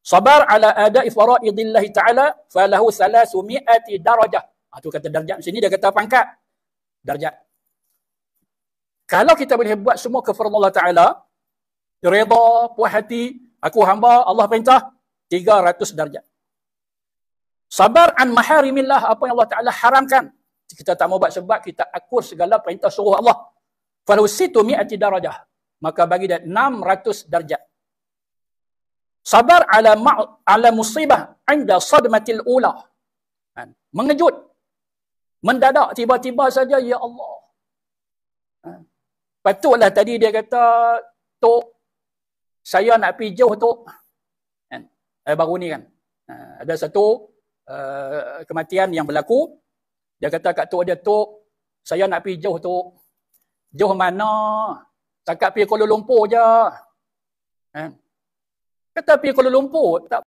Sabar ala ada'i faraidillahi ta'ala falahu 300 darajah. Itu kata darjat. Sini dia kata pangkat. Darjat. Kalau kita boleh buat semua kefardan Allah Ta'ala, reda, puas hati, aku hamba, Allah perintah, 300 darjat. Sabar an maharimillah, apa yang Allah Ta'ala haramkan. Kita tak mau buat sebab kita akur segala perintah suruh Allah. Falahu 600 darajah. Maka bagi dia 600 darjat. Sabar ala musibah anda sadmatil ula. Mengejut. Mendadak tiba-tiba saja, ya Allah. Patutlah tadi dia kata, Tok, saya nak pergi jauh, Tok. Baru ni kan. Ada satu kematian yang berlaku. Dia kata kat Tok dia, Tok, saya nak pergi jauh, Tok. Jauh mana? Takat pergi Kuala Lumpur je. Kata pergi Kuala Lumpur, tak